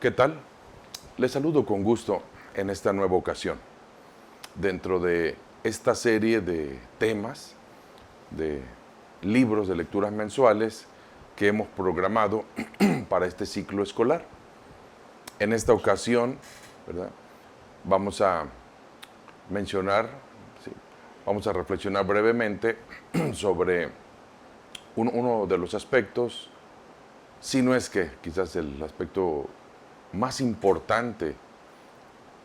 ¿Qué tal? Les saludo con gusto en esta nueva ocasión. Dentro de esta serie de temas, de libros de lecturas mensuales que hemos programado para este ciclo escolar. En esta ocasión, ¿verdad?, vamos a mencionar, sí, vamos a reflexionar brevemente sobre uno de los aspectos, si no es que quizás el aspecto más importante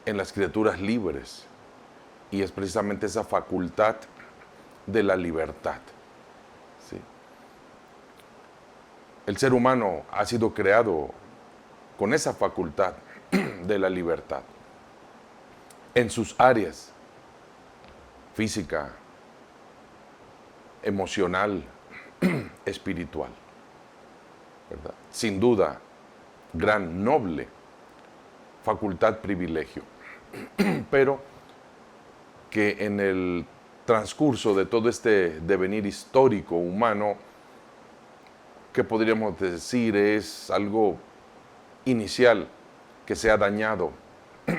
en las criaturas libres, y es precisamente esa facultad de la libertad. ¿Sí? El ser humano ha sido creado con esa facultad de la libertad en sus áreas: física, emocional, espiritual, ¿verdad? Sin duda, gran, noble facultad, privilegio, pero que en el transcurso de todo este devenir histórico humano, que podríamos decir es algo inicial, que se ha dañado,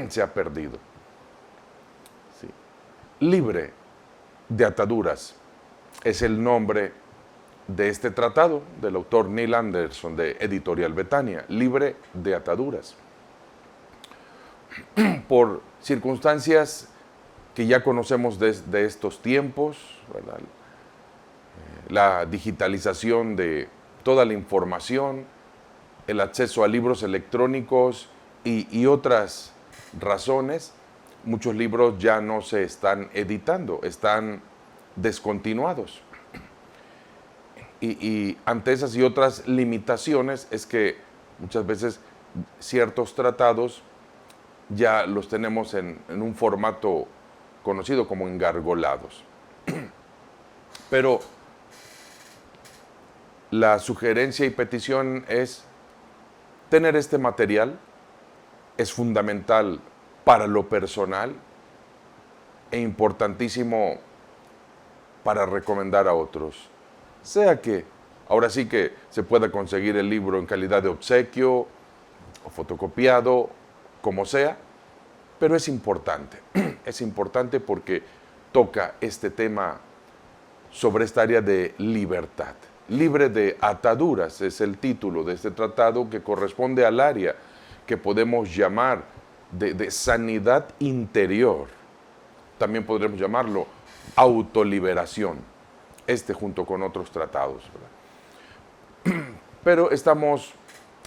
se ha perdido. Sí. Libre de ataduras es el nombre de este tratado del autor Neil Anderson, de Editorial Betania. Libre de ataduras. Por circunstancias que ya conocemos de estos tiempos, ¿verdad?, la digitalización de toda la información, el acceso a libros electrónicos y otras razones, muchos libros ya no se están editando, están descontinuados. Y ante esas y otras limitaciones es que muchas veces ciertos tratados ya los tenemos en un formato conocido como engargolados. Pero la sugerencia y petición es tener este material. Es fundamental para lo personal e importantísimo para recomendar a otros. Sea que ahora sí que se pueda conseguir el libro en calidad de obsequio o fotocopiado, como sea, pero es importante. Es importante porque toca este tema sobre esta área de libertad. Libre de ataduras es el título de este tratado, que corresponde al área que podemos llamar de sanidad interior. También podremos llamarlo autoliberación, junto con otros tratados, ¿verdad? Pero estamos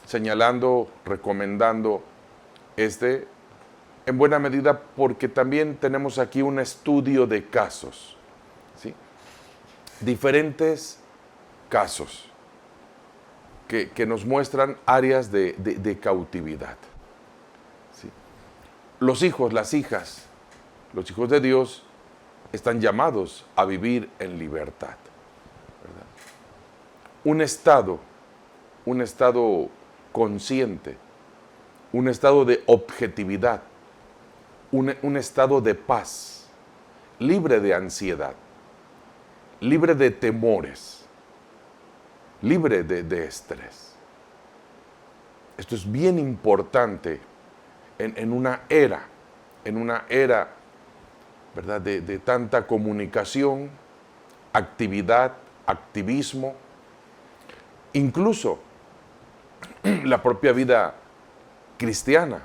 señalando, recomendando en buena medida porque también tenemos aquí un estudio de casos, ¿sí? Diferentes casos que nos muestran áreas de cautividad, ¿sí? Los hijos, las hijas, los hijos de Dios están llamados a vivir en libertad, ¿verdad? Un estado consciente, un estado de objetividad, un estado de paz, libre de ansiedad, libre de temores, libre de estrés. Esto es bien importante en una era, ¿verdad?, de tanta comunicación, actividad, activismo, incluso la propia vida cristiana,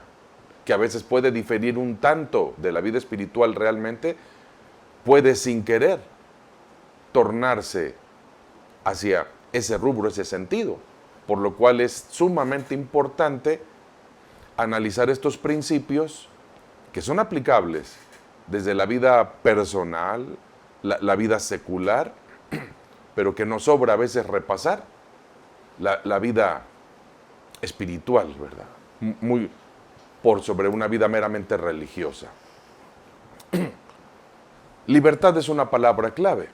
que a veces puede diferir un tanto de la vida espiritual realmente, puede sin querer tornarse hacia ese rubro, ese sentido, por lo cual es sumamente importante analizar estos principios que son aplicables desde la vida personal, la vida secular, pero que nos sobra a veces repasar la vida espiritual, ¿verdad?, muy por sobre una vida meramente religiosa. Libertad es una palabra clave.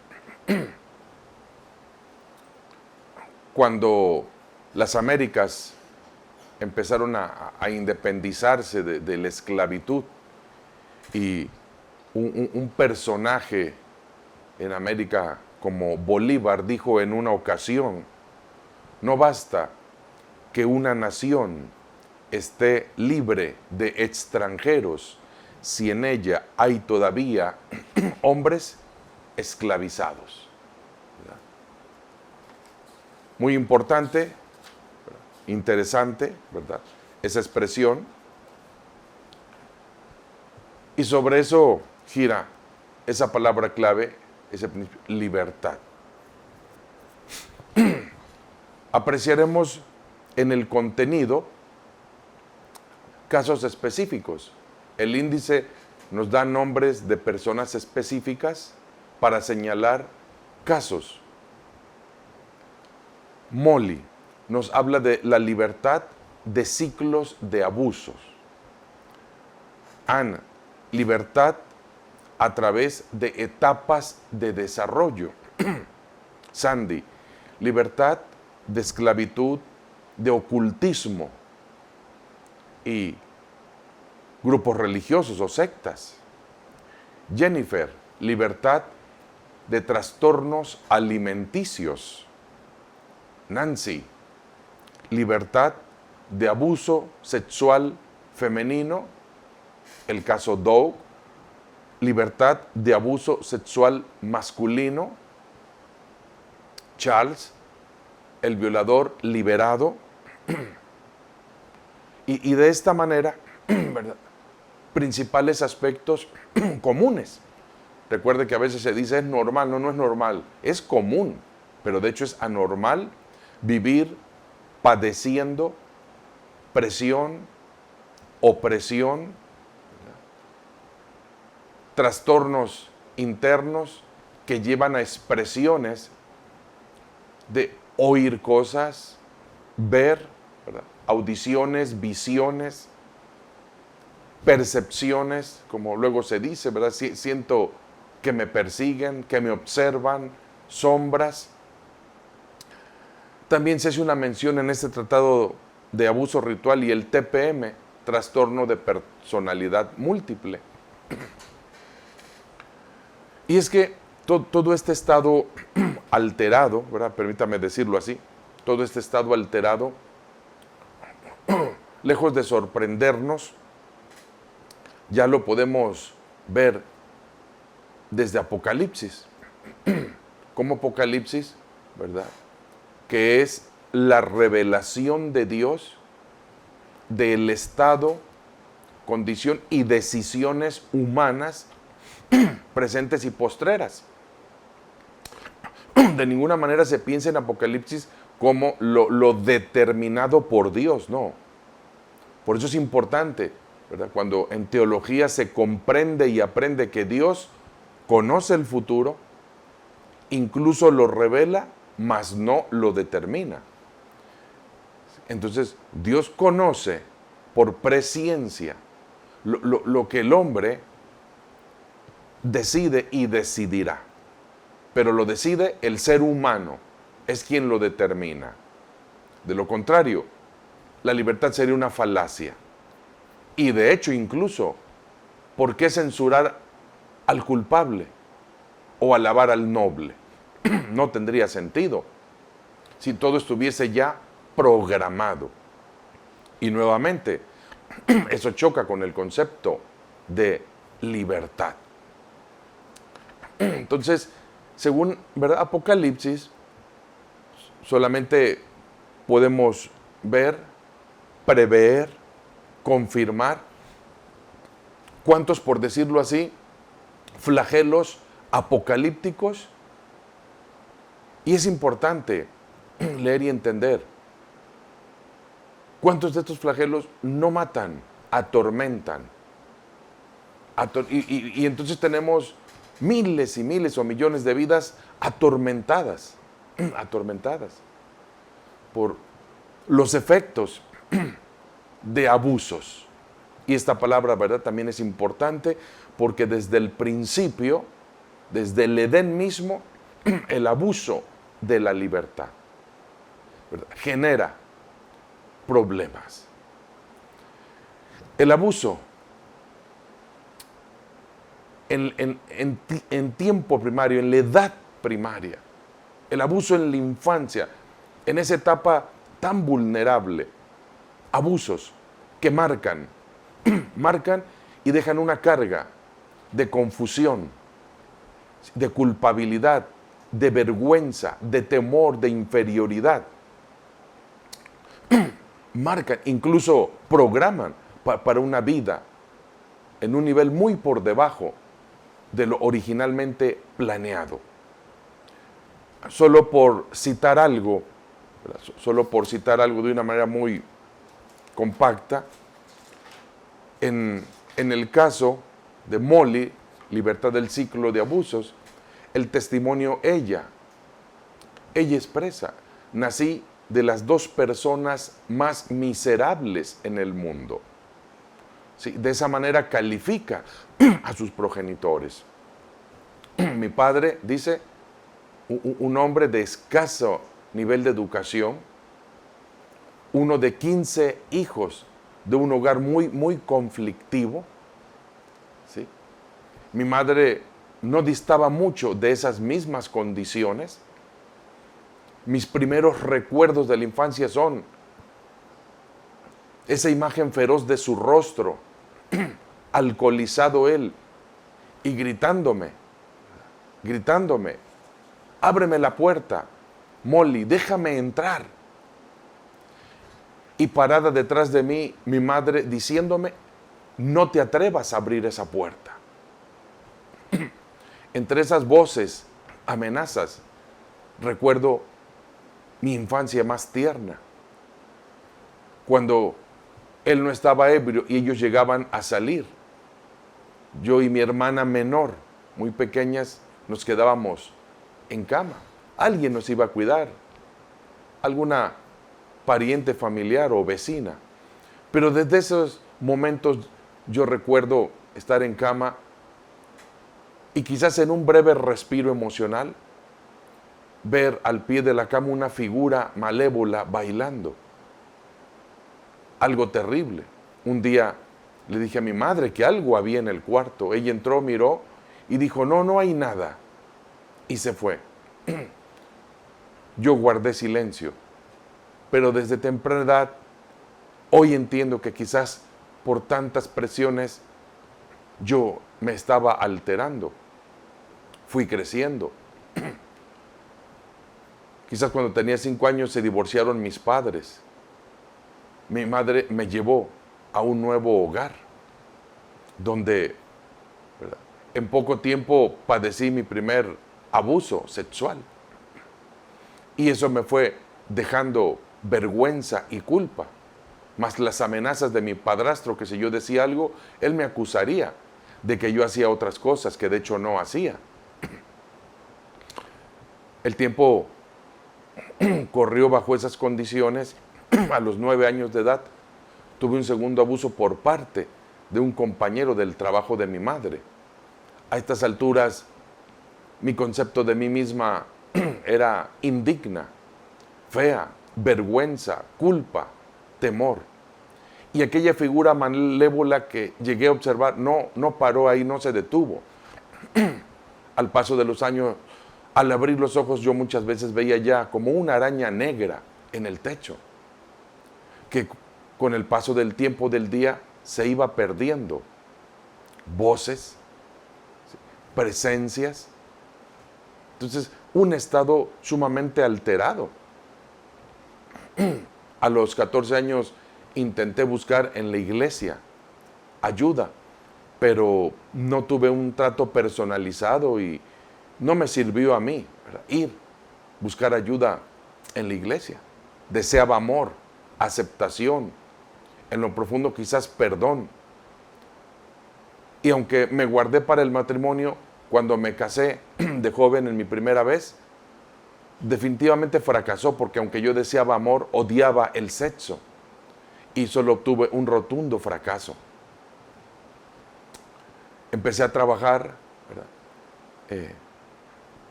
Cuando las Américas empezaron a independizarse de la esclavitud, y un personaje en América como Bolívar dijo en una ocasión: no basta que una nación esté libre de extranjeros si en ella hay todavía hombres esclavizados. ¿Verdad? Muy importante, ¿verdad? Interesante, ¿verdad? Esa expresión. Y sobre eso gira esa palabra clave, ese principio, libertad. Apreciaremos en el contenido casos específicos. El índice nos da nombres de personas específicas para señalar casos. Molly nos habla de la libertad de ciclos de abusos. Ana, libertad a través de etapas de desarrollo. Sandy, libertad de esclavitud, de ocultismo y grupos religiosos o sectas. Jennifer, libertad de trastornos alimenticios. Nancy, libertad de abuso sexual femenino. El caso Doug, libertad de abuso sexual masculino. Charles, el violador liberado. Y de esta manera, ¿verdad? Principales aspectos comunes. Recuerde que a veces se dice es normal, no es normal, es común, pero de hecho es anormal vivir padeciendo presión, opresión, ¿verdad? Trastornos internos que llevan a expresiones de oír cosas, ver, ¿verdad? Audiciones, visiones, percepciones, como luego se dice, ¿verdad? Siento que me persiguen, que me observan, sombras. También se hace una mención en este tratado de abuso ritual y el TPM, trastorno de personalidad múltiple. Y es que todo este estado alterado, ¿verdad? Permítame decirlo así, todo este estado alterado, lejos de sorprendernos, ya lo podemos ver desde Apocalipsis. Como Apocalipsis, ¿verdad? Que es la revelación de Dios del estado, condición y decisiones humanas presentes y postreras. De ninguna manera se piensa en Apocalipsis como lo determinado por Dios, no. Por eso es importante, ¿verdad? Cuando en teología se comprende y aprende que Dios conoce el futuro, incluso lo revela, mas no lo determina. Entonces, Dios conoce por presciencia lo que el hombre decide y decidirá. Pero lo decide el ser humano, es quien lo determina. De lo contrario, la libertad sería una falacia. Y de hecho, incluso, ¿por qué censurar al culpable o alabar al noble? No tendría sentido si todo estuviese ya programado. Y nuevamente, eso choca con el concepto de libertad. Entonces, según, ¿verdad? Apocalipsis, solamente podemos ver, prever, confirmar cuántos, por decirlo así, flagelos apocalípticos. Y es importante leer y entender cuántos de estos flagelos no matan, atormentan. Y entonces tenemos miles y miles o millones de vidas atormentadas, atormentadas por los efectos de abusos. Y esta palabra, ¿verdad?, también es importante porque desde el principio, desde el Edén mismo, el abuso de la libertad, ¿verdad?, genera problemas. El abuso en tiempo primario, en la edad primaria, el abuso en la infancia, en esa etapa tan vulnerable, abusos que marcan, marcan y dejan una carga de confusión, de culpabilidad, de vergüenza, de temor, de inferioridad. Marcan, incluso programan para una vida en un nivel muy por debajo de lo originalmente planeado. Solo por citar algo de una manera muy compacta, en el caso de Molly, libertad del ciclo de abusos, el testimonio ella expresa: nací de las dos personas más miserables en el mundo. Sí, de esa manera califica a sus progenitores. Mi padre, dice, un hombre de escaso nivel de educación, uno de 15 hijos, de un hogar muy, muy conflictivo. ¿Sí? Mi madre no distaba mucho de esas mismas condiciones. Mis primeros recuerdos de la infancia son esa imagen feroz de su rostro, alcoholizado él, y gritándome, ábreme la puerta, Molly, déjame entrar. Y parada detrás de mí, mi madre diciéndome: no te atrevas a abrir esa puerta. Entre esas voces, amenazas, recuerdo mi infancia más tierna, cuando él no estaba ebrio y ellos llegaban a salir. Yo y mi hermana menor, muy pequeñas, nos quedábamos en cama. Alguien nos iba a cuidar, alguna pariente familiar o vecina. Pero desde esos momentos yo recuerdo estar en cama y quizás en un breve respiro emocional, ver al pie de la cama una figura malévola bailando. Algo terrible. Un día le dije a mi madre que algo había en el cuarto. Ella entró, miró y dijo: no hay nada. Y se fue. Yo guardé silencio. Pero desde temprana edad, hoy entiendo que quizás por tantas presiones yo me estaba alterando. Fui creciendo. Quizás cuando tenía 5 años se divorciaron mis padres. Mi madre me llevó a un nuevo hogar, donde, ¿verdad?, en poco tiempo padecí mi primer abuso sexual. Y eso me fue dejando vergüenza y culpa, más las amenazas de mi padrastro, que si yo decía algo, él me acusaría de que yo hacía otras cosas que de hecho no hacía. El tiempo corrió bajo esas condiciones. A los 9 años de edad tuve un segundo abuso por parte de un compañero del trabajo de mi madre. A estas alturas mi concepto de mí misma era indigna, fea, vergüenza, culpa, temor. Y aquella figura malévola que llegué a observar no paró ahí, no se detuvo. Al paso de los años, al abrir los ojos, yo muchas veces veía ya como una araña negra en el techo, que con el paso del tiempo del día se iba perdiendo. Voces, presencias. Entonces, un estado sumamente alterado. A los 14 años intenté buscar en la iglesia ayuda, pero no tuve un trato personalizado y no me sirvió a mí, ¿verdad?, buscar ayuda en la iglesia. Deseaba amor, aceptación, en lo profundo quizás perdón. Y aunque me guardé para el matrimonio, cuando me casé de joven en mi primera vez, definitivamente fracasó, porque aunque yo deseaba amor, odiaba el sexo y solo obtuve un rotundo fracaso. Empecé a trabajar, ¿verdad?,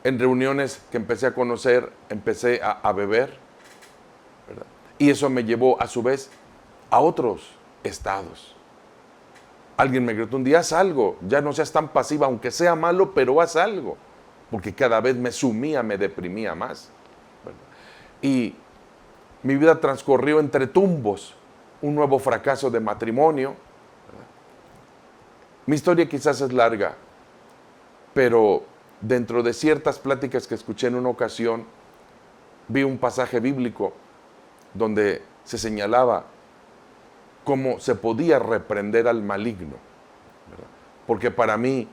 en reuniones que empecé a conocer, empecé a beber, ¿verdad?, y eso me llevó a su vez a otros estados. Alguien me gritó un día: haz algo, ya no seas tan pasiva, aunque sea malo, pero haz algo, porque cada vez me sumía, me deprimía más, ¿verdad? Y mi vida transcurrió entre tumbos, un nuevo fracaso de matrimonio. Mi historia quizás es larga, pero dentro de ciertas pláticas que escuché en una ocasión, vi un pasaje bíblico donde se señalaba cómo se podía reprender al maligno, ¿verdad? Porque para mí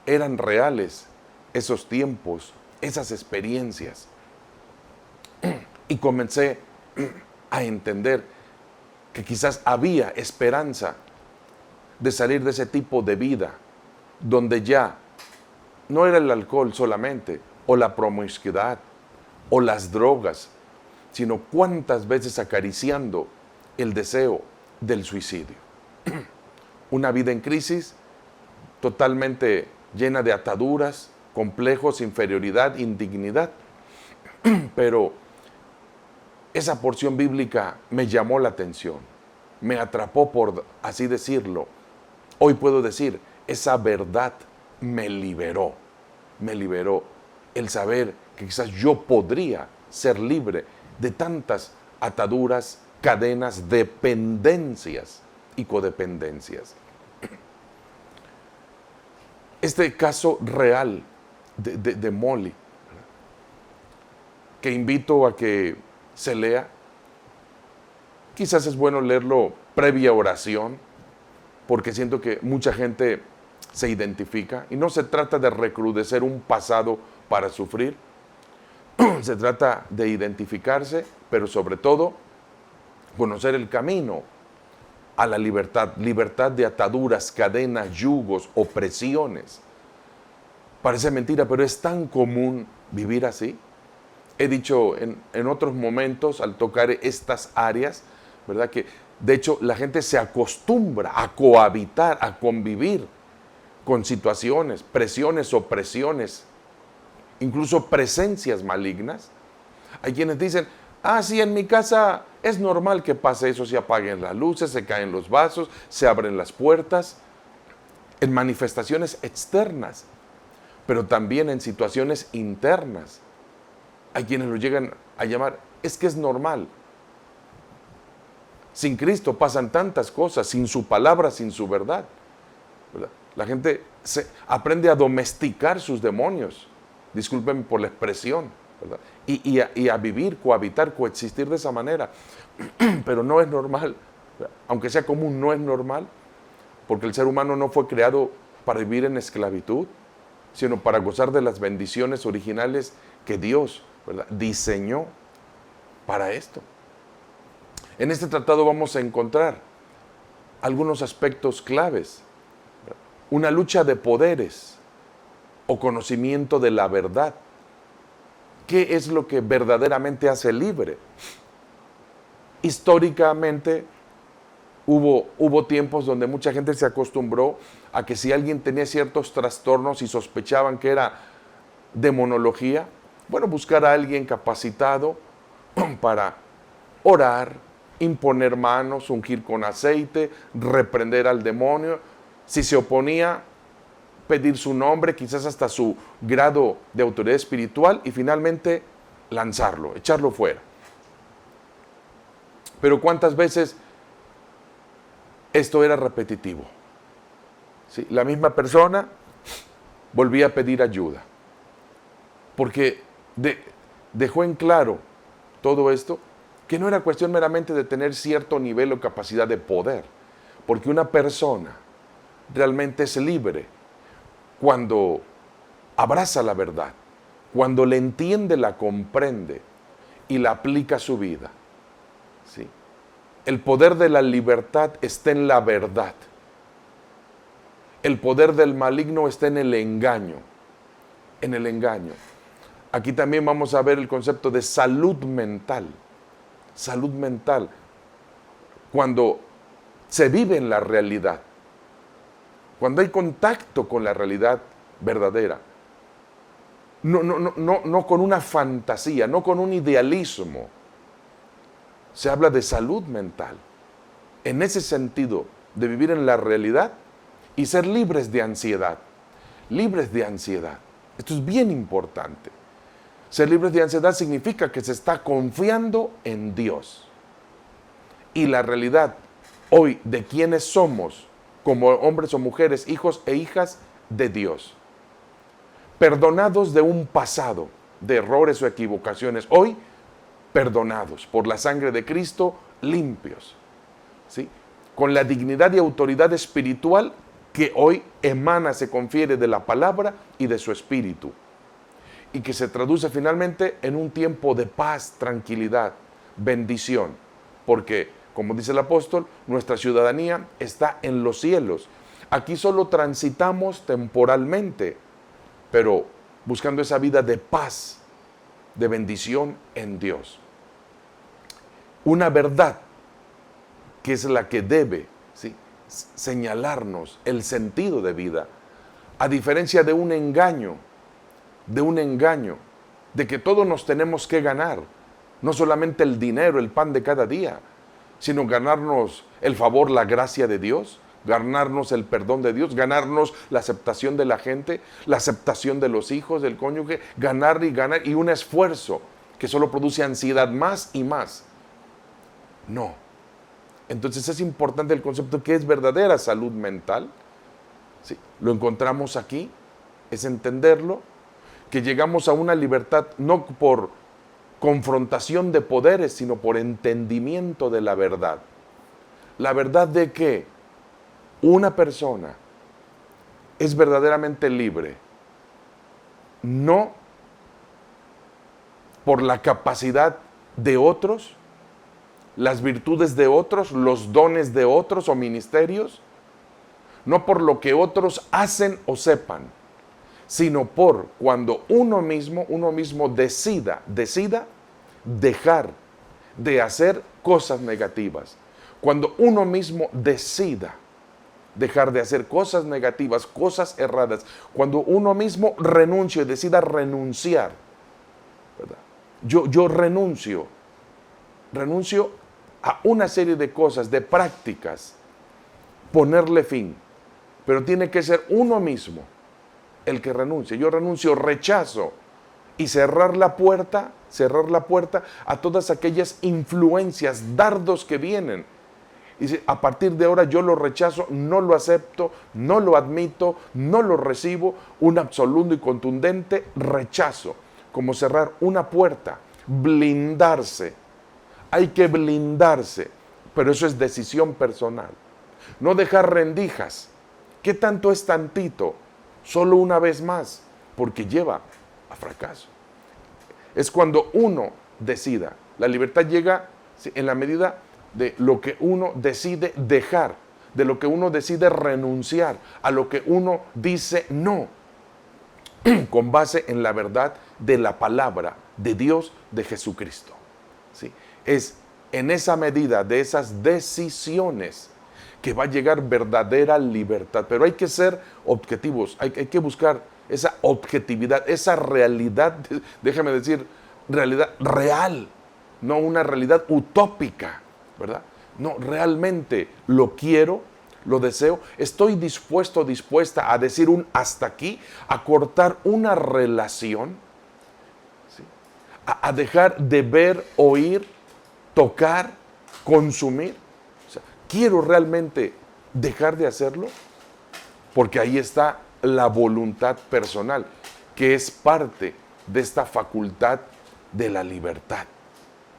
eran reales esos tiempos, esas experiencias. Y comencé a entender que quizás había esperanza de salir de ese tipo de vida, donde ya no era el alcohol solamente, o la promiscuidad, o las drogas, sino cuántas veces acariciando el deseo del suicidio. Una vida en crisis, totalmente llena de ataduras, complejos, inferioridad, indignidad. Pero esa porción bíblica me llamó la atención, me atrapó, por así decirlo. Hoy puedo decir, esa verdad me liberó el saber que quizás yo podría ser libre de tantas ataduras, cadenas, dependencias y codependencias. Este caso real de Molly, que invito a que se lea, quizás es bueno leerlo previa oración, porque siento que mucha gente se identifica, y no se trata de recrudecer un pasado para sufrir, se trata de identificarse, pero sobre todo conocer el camino a la libertad, libertad de ataduras, cadenas, yugos, opresiones. Parece mentira, pero es tan común vivir así. He dicho en otros momentos, al tocar estas áreas, ¿verdad? Que de hecho la gente se acostumbra a cohabitar, a convivir con situaciones, presiones, opresiones, incluso presencias malignas. Hay quienes dicen, sí, en mi casa es normal que pase eso, se apaguen las luces, se caen los vasos, se abren las puertas, en manifestaciones externas, pero también en situaciones internas. Hay quienes lo llegan a llamar, es que es normal. Sin Cristo pasan tantas cosas, sin su palabra, sin su verdad, ¿verdad? La gente aprende a domesticar sus demonios, discúlpenme por la expresión, ¿verdad? Y a vivir, cohabitar, coexistir de esa manera. Pero no es normal, aunque sea común, no es normal, porque el ser humano no fue creado para vivir en esclavitud, sino para gozar de las bendiciones originales que Dios, ¿verdad?, diseñó para esto. En este tratado vamos a encontrar algunos aspectos claves. Una lucha de poderes o conocimiento de la verdad. ¿Qué es lo que verdaderamente hace libre? Históricamente hubo tiempos donde mucha gente se acostumbró a que si alguien tenía ciertos trastornos y sospechaban que era demonología, bueno, buscar a alguien capacitado para orar, imponer manos, ungir con aceite, reprender al demonio. Si se oponía, pedir su nombre, quizás hasta su grado de autoridad espiritual, y finalmente lanzarlo, echarlo fuera. Pero ¿cuántas veces esto era repetitivo? ¿Sí? La misma persona volvía a pedir ayuda, porque dejó en claro todo esto, que no era cuestión meramente de tener cierto nivel o capacidad de poder, porque una persona realmente es libre cuando abraza la verdad, cuando la entiende, la comprende y la aplica a su vida. ¿Sí? El poder de la libertad está en la verdad. El poder del maligno está en el engaño. En el engaño. Aquí también vamos a ver el concepto de salud mental. Salud mental. Cuando se vive en la realidad. Cuando hay contacto con la realidad verdadera. No con una fantasía, no con un idealismo. Se habla de salud mental. En ese sentido, de vivir en la realidad y ser libres de ansiedad. Libres de ansiedad. Esto es bien importante. Ser libres de ansiedad significa que se está confiando en Dios. Y la realidad hoy de quiénes somos como hombres o mujeres, hijos e hijas de Dios. Perdonados de un pasado, de errores o equivocaciones, hoy perdonados por la sangre de Cristo, limpios, ¿sí? Con la dignidad y autoridad espiritual que hoy emana, se confiere de la palabra y de su espíritu, y que se traduce finalmente en un tiempo de paz, tranquilidad, bendición, porque, como dice el apóstol, nuestra ciudadanía está en los cielos. Aquí solo transitamos temporalmente, pero buscando esa vida de paz, de bendición en Dios. Una verdad que es la que debe, ¿sí?, señalarnos el sentido de vida, a diferencia de un engaño, de que todos nos tenemos que ganar, no solamente el dinero, el pan de cada día, sino ganarnos el favor, la gracia de Dios, ganarnos el perdón de Dios, ganarnos la aceptación de la gente, la aceptación de los hijos, del cónyuge, ganar y ganar, y un esfuerzo que solo produce ansiedad más y más. No. Entonces es importante el concepto que es verdadera salud mental. Sí, lo encontramos aquí, es entenderlo, que llegamos a una libertad no por confrontación de poderes, sino por entendimiento de la verdad. La verdad de que una persona es verdaderamente libre, no por la capacidad de otros, las virtudes de otros, los dones de otros o ministerios, no por lo que otros hacen o sepan, sino por cuando uno mismo decida dejar de hacer cosas negativas. Cuando uno mismo decida dejar de hacer cosas negativas, cosas erradas, cuando uno mismo renuncie, decida renunciar, ¿verdad? Yo renuncio a una serie de cosas, de prácticas, ponerle fin, pero tiene que ser uno mismo el que renuncie. Yo renuncio, rechazo, y cerrar la puerta a todas aquellas influencias, dardos que vienen. Y dice, a partir de ahora yo lo rechazo, no lo acepto, no lo admito, no lo recibo, un absoluto y contundente rechazo, como cerrar una puerta, blindarse. Hay que blindarse, pero eso es decisión personal. No dejar rendijas. ¿Qué tanto es tantito? Solo una vez más, porque lleva a fracaso. Es cuando uno decida. La libertad llega en la medida de lo que uno decide dejar, de lo que uno decide renunciar, a lo que uno dice no, con base en la verdad de la palabra de Dios, de Jesucristo. ¿Sí? Es en esa medida de esas decisiones que va a llegar verdadera libertad. Pero hay que ser objetivos, hay que buscar esa objetividad, esa realidad, déjame decir, realidad real, no una realidad utópica, ¿verdad? No, realmente lo quiero, lo deseo, estoy dispuesta a decir un hasta aquí, a cortar una relación, ¿sí?, a dejar de ver, oír, tocar, consumir. O sea, quiero realmente dejar de hacerlo, porque ahí está la voluntad personal, que es parte de esta facultad de la libertad,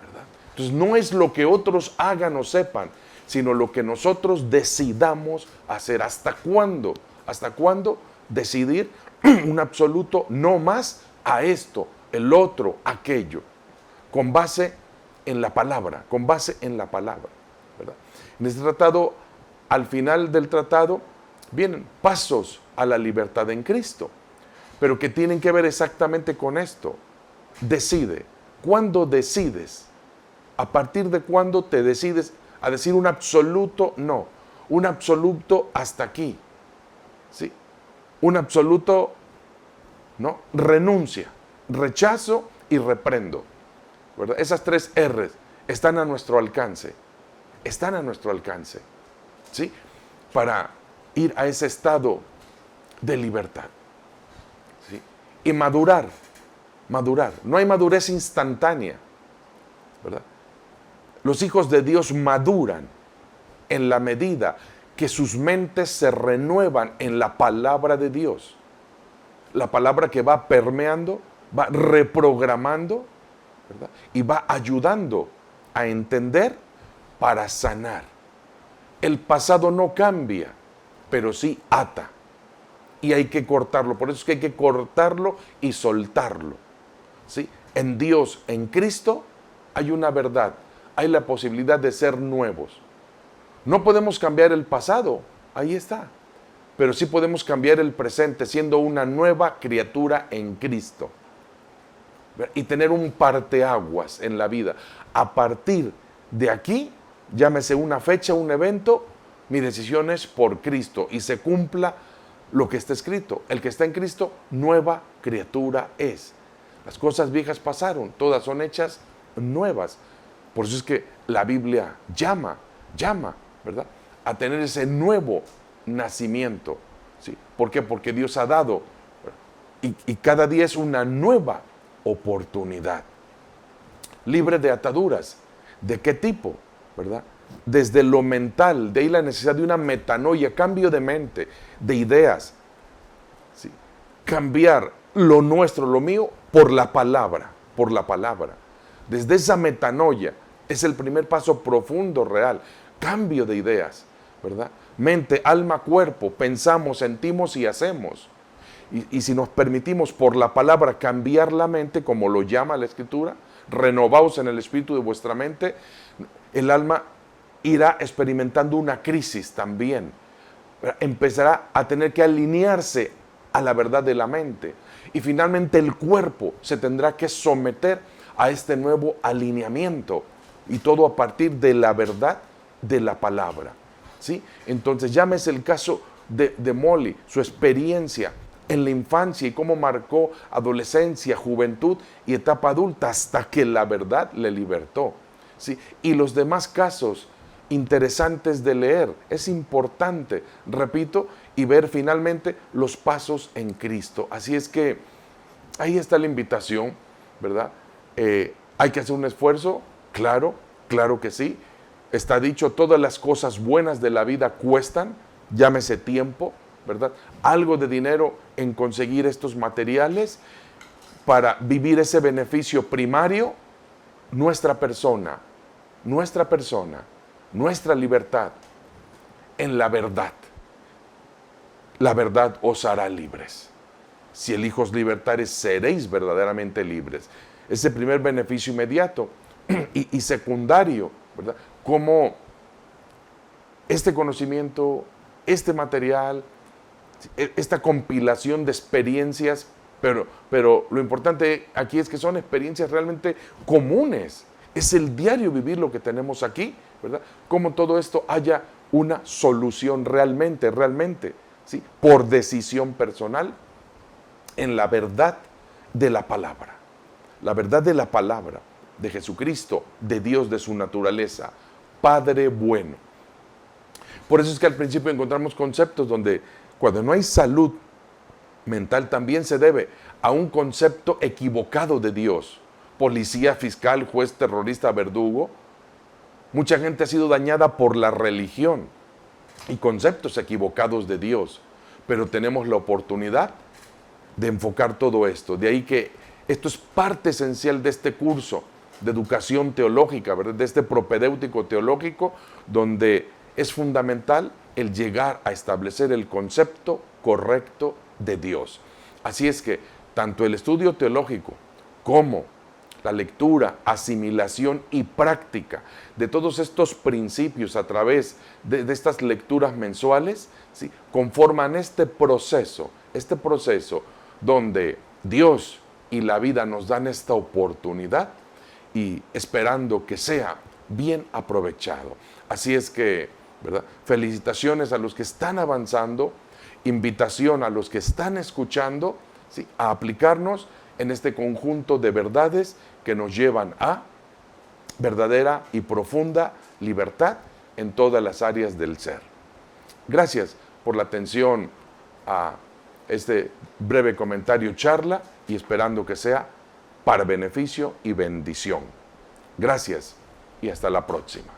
¿verdad? Entonces no es lo que otros hagan o sepan, sino lo que nosotros decidamos hacer. ¿Hasta cuándo? ¿Hasta cuándo decidir un absoluto no más a esto, el otro, aquello? Con base en la palabra, ¿verdad? En este tratado, al final del tratado, vienen pasos a la libertad en Cristo, pero que tienen que ver exactamente con esto. Decide. ¿Cuándo decides? ¿A partir de cuándo te decides a decir un absoluto no? Un absoluto hasta aquí. ¿Sí? Un absoluto no. Renuncia, rechazo y reprendo, ¿verdad? Esas 3 R's están a nuestro alcance. Están a nuestro alcance, ¿sí? Para ir a ese estado de libertad, ¿sí? Y madurar. No hay madurez instantánea, ¿verdad? Los hijos de Dios maduran en la medida que sus mentes se renuevan en la palabra de Dios. La palabra que va permeando, va reprogramando, ¿verdad? Y va ayudando a entender para sanar. El pasado no cambia, pero sí ata. Y hay que cortarlo. Por eso es que hay que cortarlo y soltarlo, ¿sí? En Dios, en Cristo, hay una verdad. Hay la posibilidad de ser nuevos. No podemos cambiar el pasado, ahí está. Pero sí podemos cambiar el presente siendo una nueva criatura en Cristo. Y tener un parteaguas en la vida. A partir de aquí, llámese una fecha, un evento, mi decisión es por Cristo y se cumpla lo que está escrito. El que está en Cristo, nueva criatura es. Las cosas viejas pasaron, todas son hechas nuevas. Por eso es que la Biblia llama, ¿verdad?, a tener ese nuevo nacimiento, ¿sí? ¿Por qué? Porque Dios ha dado, y cada día es una nueva oportunidad. Libre de ataduras. ¿De qué tipo? ¿Verdad? Desde lo mental, de ahí la necesidad de una metanoia, cambio de mente, de ideas, ¿sí? Cambiar lo nuestro, lo mío, por la palabra, por la palabra. Desde esa metanoia es el primer paso profundo, real, cambio de ideas, ¿verdad? Mente, alma, cuerpo, pensamos, sentimos y hacemos. Y si nos permitimos por la palabra cambiar la mente, como lo llama la Escritura, renovaos en el espíritu de vuestra mente, el alma irá experimentando una crisis también. Empezará a tener que alinearse a la verdad de la mente. Y finalmente el cuerpo se tendrá que someter a este nuevo alineamiento. Y todo a partir de la verdad de la palabra, ¿sí? Entonces, llámese el caso de Molly, su experiencia en la infancia y cómo marcó adolescencia, juventud y etapa adulta hasta que la verdad le libertó, ¿sí? Y los demás casos interesantes de leer. Es importante, repito, y ver finalmente los pasos en Cristo. Así es que ahí está la invitación, ¿verdad? Hay que hacer un esfuerzo, claro que sí. Está dicho, todas las cosas buenas de la vida cuestan, llámese tiempo, ¿verdad? Algo de dinero en conseguir estos materiales para vivir ese beneficio primario, nuestra persona, nuestra libertad en la verdad. La verdad os hará libres. Si elijas libertares, seréis verdaderamente libres. Ese primer beneficio inmediato y secundario, ¿verdad? Como este conocimiento, este material, esta compilación de experiencias, pero lo importante aquí es que son experiencias realmente comunes. Es el diario vivir lo que tenemos aquí, ¿verdad? Como todo esto haya una solución realmente, ¿sí? Por decisión personal, en la verdad de la palabra. La verdad de la palabra, de Jesucristo, de Dios, de su naturaleza, Padre bueno. Por eso es que al principio encontramos conceptos donde cuando no hay salud mental también se debe a un concepto equivocado de Dios. Policía, fiscal, juez, terrorista, verdugo. Mucha gente ha sido dañada por la religión y conceptos equivocados de Dios. Pero tenemos la oportunidad de enfocar todo esto. De ahí que esto es parte esencial de este curso de educación teológica, ¿verdad? De este propedéutico teológico, donde es fundamental el llegar a establecer el concepto correcto de Dios. Así es que tanto el estudio teológico como la lectura, asimilación y práctica de todos estos principios a través de estas lecturas mensuales, ¿sí?, conforman este proceso donde Dios y la vida nos dan esta oportunidad y esperando que sea bien aprovechado. Así es que, ¿verdad?, felicitaciones a los que están avanzando, invitación a los que están escuchando, ¿sí?, a aplicarnos en este conjunto de verdades que nos llevan a verdadera y profunda libertad en todas las áreas del ser. Gracias por la atención a este breve comentario charla y esperando que sea para beneficio y bendición. Gracias y hasta la próxima.